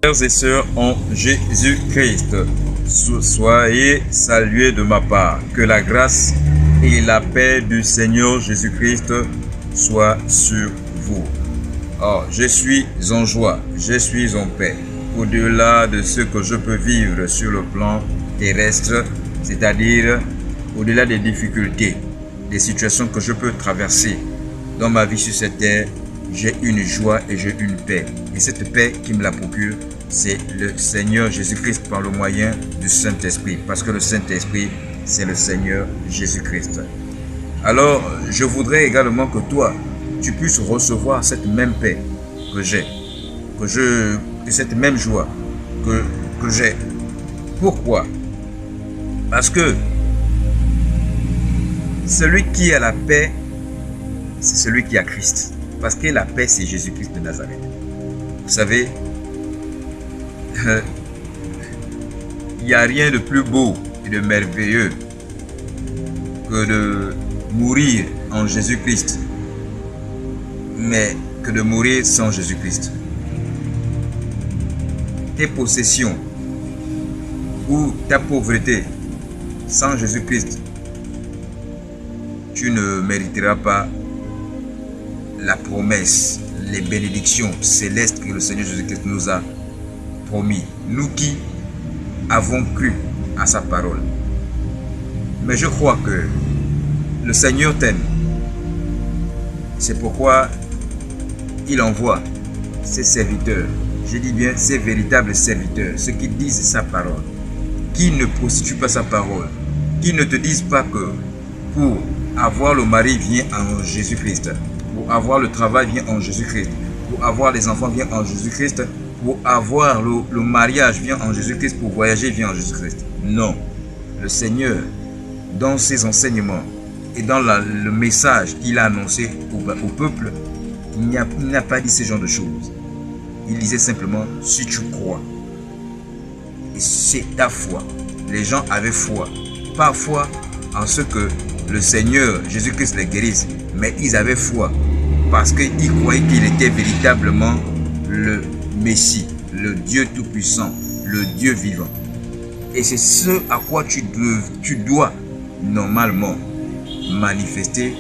Frères et sœurs en Jésus-Christ, soyez salués de ma part. Que la grâce et la paix du Seigneur Jésus-Christ soient sur vous. Oh, je suis en joie, je suis en paix. Au-delà de ce que je peux vivre sur le plan terrestre, c'est-à-dire au-delà des difficultés, des situations que je peux traverser dans ma vie sur cette terre, j'ai une joie et j'ai une paix. Et cette paix qui me la procure, c'est le Seigneur Jésus-Christ par le moyen du Saint-Esprit. Parce que le Saint-Esprit, c'est le Seigneur Jésus-Christ. Alors, je voudrais également que toi, tu puisses recevoir cette même paix que j'ai. Que cette même joie que j'ai. Pourquoi? Parce que celui qui a la paix, c'est celui qui a Christ. Parce que la paix, c'est Jésus-Christ de Nazareth. Vous savez, il n'y a rien de plus beau et de merveilleux que de mourir en Jésus-Christ, mais que de mourir sans Jésus-Christ. Tes possessions ou ta pauvreté sans Jésus-Christ, tu ne mériteras pas la promesse, les bénédictions célestes que le Seigneur Jésus-Christ nous a promis. Nous qui avons cru à sa parole. Mais je crois que le Seigneur t'aime. C'est pourquoi il envoie ses serviteurs. Je dis bien ses véritables serviteurs, ceux qui disent sa parole, qui ne prostituent pas sa parole, qui ne te disent pas que pour avoir le mari vient en Jésus-Christ, pour avoir le travail vient en Jésus-Christ, pour avoir les enfants vient en Jésus-Christ, pour avoir le mariage vient en Jésus-Christ, pour voyager vient en Jésus-Christ. Non, le Seigneur, dans ses enseignements et dans le message qu'il a annoncé au peuple, il n'a pas dit ce genre de choses. Il disait simplement, si tu crois, et c'est ta foi. Les gens avaient foi, pas foi en ce que le Seigneur Jésus-Christ les guérisse, mais ils avaient foi parce qu'ils croyaient qu'il était véritablement le Messie, le Dieu Tout-Puissant, le Dieu vivant. Et c'est ce à quoi tu dois normalement manifester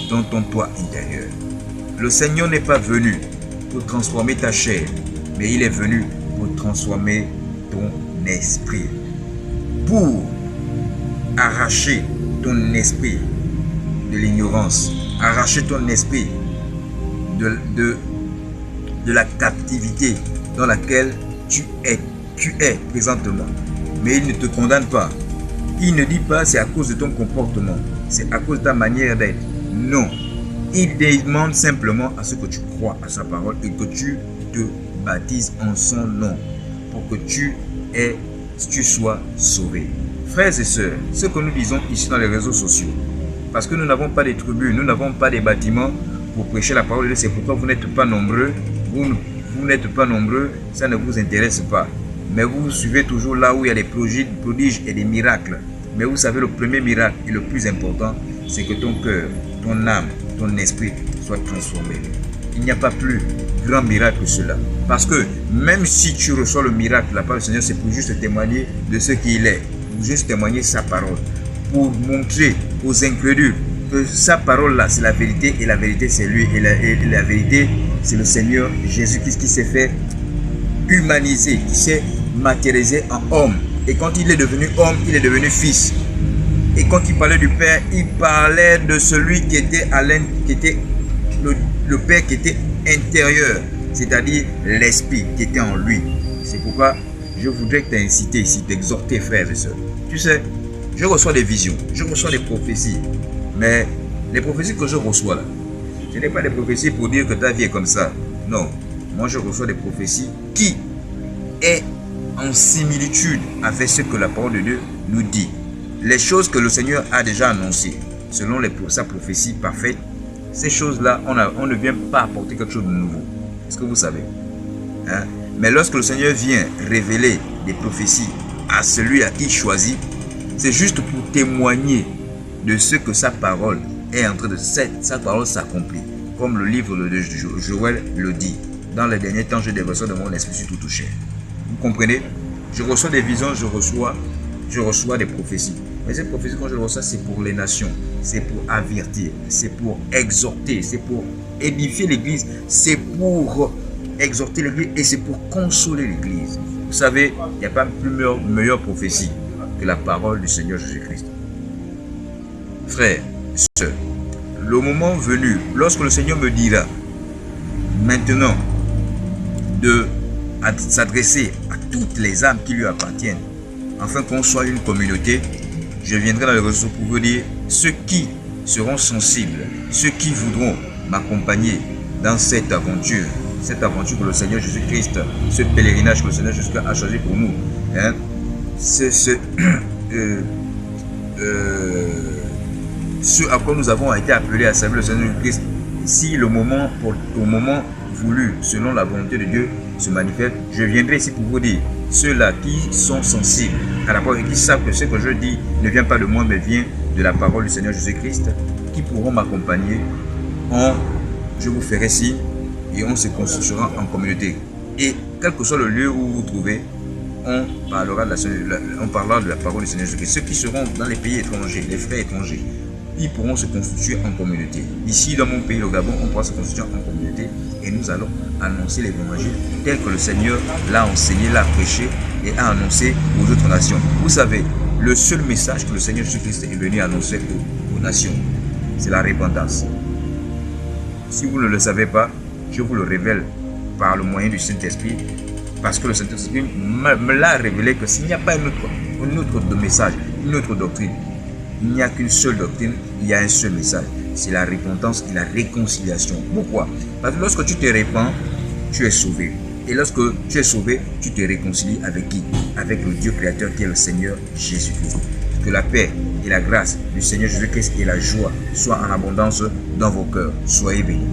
dans ton toi intérieur. Le Seigneur n'est pas venu pour transformer ta chair, mais il est venu pour transformer ton esprit, pour arracher ton esprit de l'ignorance, arracher ton esprit de la captivité dans laquelle tu es présentement. Mais il ne te condamne pas. Il ne dit pas c'est à cause de ton comportement, c'est à cause de ta manière d'être. Non. Il demande simplement à ce que tu crois à sa parole et que tu te baptises en son nom pour que tu sois sauvé. Frères et sœurs, ce que nous disons ici dans les réseaux sociaux, parce que nous n'avons pas des tribunes, nous n'avons pas des bâtiments pour prêcher la parole de Dieu, c'est pourquoi vous n'êtes pas nombreux, vous n'êtes pas nombreux, ça ne vous intéresse pas. Mais vous suivez toujours là où il y a des prodiges et des miracles. Mais vous savez, le premier miracle et le plus important, c'est que ton cœur, ton âme, ton esprit soit transformé. Il n'y a pas plus grand miracle que cela. Parce que même si tu reçois le miracle de la part du Seigneur, c'est pour juste témoigner de ce qu'il est. Pour juste témoigner sa parole. Pour montrer aux incrédules que sa parole là, c'est la vérité. Et la vérité, c'est lui. Et la vérité, c'est le Seigneur Jésus-Christ qui s'est fait humaniser, qui s'est matérialisé en homme. Et quand il est devenu homme, il est devenu fils. Et quand il parlait du Père, il parlait de celui qui était qui était le Père qui était intérieur, c'est-à-dire l'Esprit qui était en lui. C'est pourquoi je voudrais t'inciter ici, t'exhorter, frères et sœurs. Tu sais, je reçois des visions, je reçois des prophéties, mais les prophéties que je reçois là, ce n'est pas des prophéties pour dire que ta vie est comme ça. Non, moi je reçois des prophéties qui est en similitude avec ce que la parole de Dieu nous dit. Les choses que le Seigneur a déjà annoncées, selon sa prophétie parfaite, ces choses-là, on ne vient pas apporter quelque chose de nouveau. Est-ce que vous savez? Hein? Mais lorsque le Seigneur vient révéler des prophéties à celui à qui il choisit, c'est juste pour témoigner de ce que sa parole est en train de... Sa parole s'accomplit. Comme le livre de Joël le dit. Dans les derniers temps, je déverserai de mon esprit sur toute chair. Vous comprenez? Je reçois des visions, je reçois des prophéties. Mais ces prophéties, quand je les reçois, c'est pour les nations, c'est pour avertir, c'est pour exhorter, c'est pour édifier l'église, c'est pour exhorter l'église et c'est pour consoler l'église. Vous savez, il n'y a pas plus meilleure prophétie que la parole du Seigneur Jésus-Christ. Frères, sœurs, le moment venu, lorsque le Seigneur me dira maintenant de s'adresser à toutes les âmes qui lui appartiennent, afin qu'on soit une communauté, je viendrai dans le réseau pour vous dire ceux qui seront sensibles, ceux qui voudront m'accompagner dans cette aventure que le Seigneur Jésus-Christ, ce pèlerinage que le Seigneur Jésus-Christ a choisi pour nous. Hein, ce à quoi nous avons été appelés à servir le Seigneur Jésus-Christ, si au moment voulu, selon la volonté de Dieu, se manifeste, je viendrai ici pour vous dire, ceux-là qui sont sensibles à la parole et qui savent que ce que je dis ne vient pas de moi, mais vient de la parole du Seigneur Jésus-Christ, qui pourront m'accompagner, je vous ferai signe et on se constituera en communauté. Et quel que soit le lieu où vous vous trouvez, on parlera de la parole du Seigneur Jésus-Christ. Ceux qui seront dans les pays étrangers, les frères étrangers, ils pourront se constituer en communauté. Ici, dans mon pays, le Gabon, on pourra se constituer en communauté et nous allons annoncer l'évangile tel que le Seigneur l'a enseigné, l'a prêché et a annoncé aux autres nations. Vous savez, le seul message que le Seigneur Jésus-Christ est venu annoncer aux nations, c'est la repentance. Si vous ne le savez pas, je vous le révèle par le moyen du Saint-Esprit, parce que le Saint-Esprit me l'a révélé que s'il n'y a pas un autre message, une autre doctrine, il n'y a qu'une seule doctrine, il y a un seul message. C'est la repentance et la réconciliation. Pourquoi? Parce que lorsque tu te répands, tu es sauvé. Et lorsque tu es sauvé, tu te réconcilies avec qui? Avec le Dieu créateur qui est le Seigneur Jésus-Christ. Que la paix et la grâce du Seigneur Jésus-Christ et la joie soient en abondance dans vos cœurs. Soyez bénis.